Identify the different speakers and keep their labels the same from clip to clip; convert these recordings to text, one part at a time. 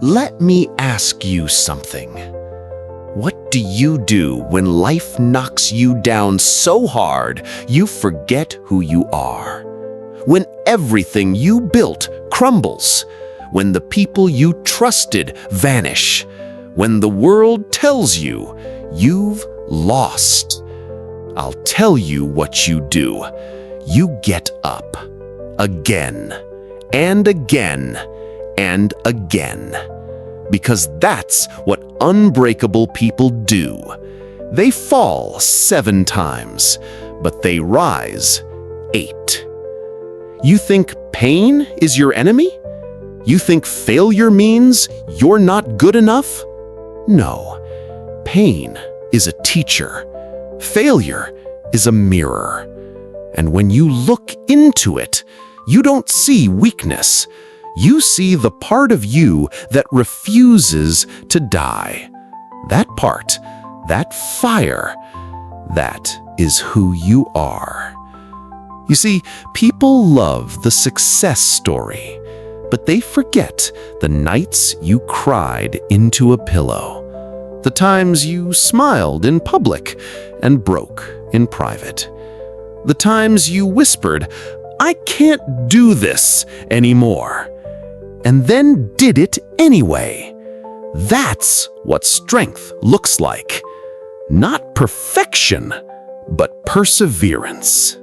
Speaker 1: Let me ask you something. What do you do when life knocks you down so hard you forget who you are? When everything you built crumbles? When the people you trusted vanish? When the world tells you you've lost? I'll tell you what you do. You get up. Again. And again. And again. Because that's what unbreakable people do. They fall 7 times, but they rise 8. You think pain is your enemy? You think failure means you're not good enough? No. Pain is a teacher. Failure is a mirror. And when you look into it, you don't see weakness. You see the part of you that refuses to die. That part, that fire, that is who you are. You see, people love the success story, but they forget the nights you cried into a pillow, the times you smiled in public and broke in private, the times you whispered, "I can't do this anymore," and then did it anyway. That's what strength looks like. Not perfection, but perseverance.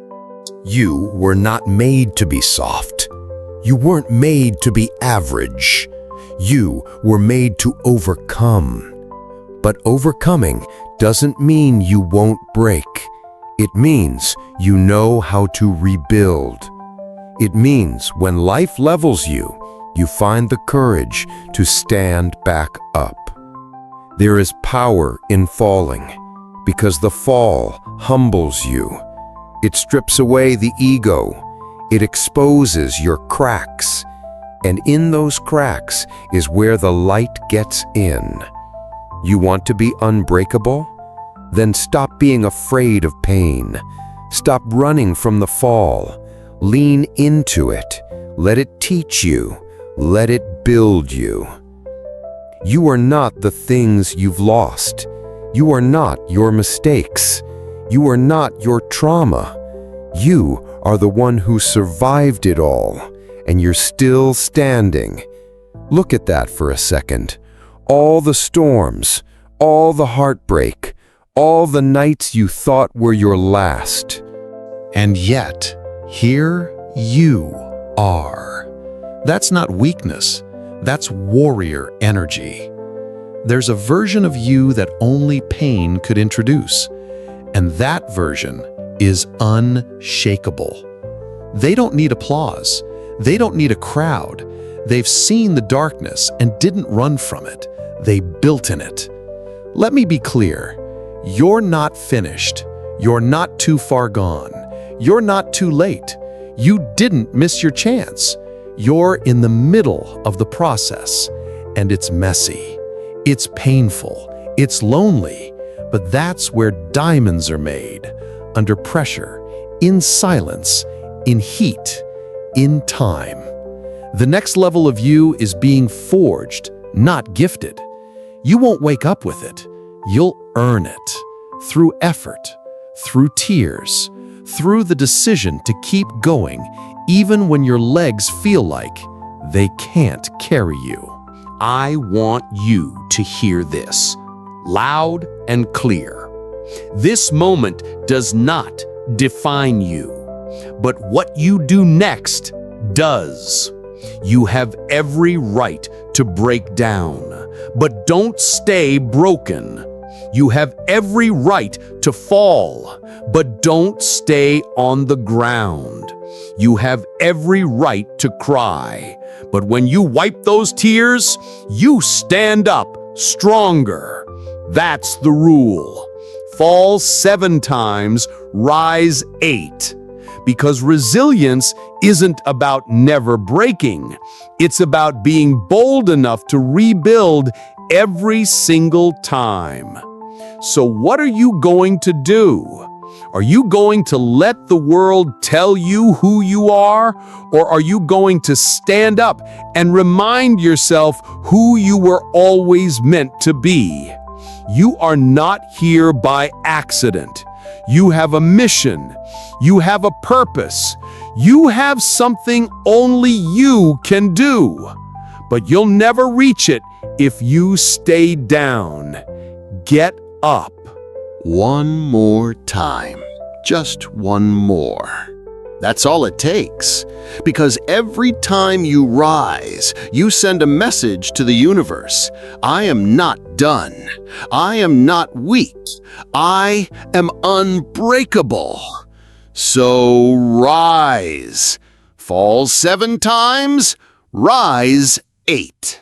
Speaker 2: You were not made to be soft. You weren't made to be average. You were made to overcome. But overcoming doesn't mean you won't break. It means you know how to rebuild. It means when life levels you, you find the courage to stand back up. There is power in falling, because the fall humbles you. It strips away the ego. It exposes your cracks. And in those cracks is where the light gets in. You want to be unbreakable? Then stop being afraid of pain. Stop running from the fall. Lean into it. Let it teach you. Let it build you. You are not the things you've lost. You are not your mistakes. You are not your trauma. You are the one who survived it all, and you're still standing. Look at that for a second. All the storms, all the heartbreak, all the nights you thought were your last.
Speaker 3: And yet, here you are. That's not weakness, that's warrior energy. There's a version of you that only pain could introduce, and that version is unshakable. They don't need applause. They don't need a crowd. They've seen the darkness and didn't run from it. They built in it. Let me be clear. You're not finished. You're not too far gone. You're not too late. You didn't miss your chance. You're in the middle of the process, and it's messy. It's painful. It's lonely. But that's where diamonds are made. Under pressure, in silence, in heat, in time. The next level of you is being forged, not gifted. You won't wake up with it. You'll earn it. Through effort, through tears, through the decision to keep going, even when your legs feel like they can't carry you.
Speaker 1: I want you to hear this, loud and clear. This moment does not define you, but what you do next does. You have every right to break down, but don't stay broken. You have every right to fall, but don't stay on the ground. You have every right to cry, but when you wipe those tears, you stand up stronger. That's the rule. Fall 7 times, rise 8. Because resilience isn't about never breaking. It's about being bold enough to rebuild every single time. So what are you going to do?
Speaker 3: Are you going to let the world tell you who you are, or are you going to stand up and remind yourself who you were always meant to be? You are not here by accident. You have a mission. You have a purpose. You have something only you can do. But you'll never reach it if you stay down. Get up.
Speaker 1: One more time. Just one more. That's all it takes. Because every time you rise, you send a message to the universe. I am not done. I am not weak. I am unbreakable. So rise. Fall 7 times, rise 8.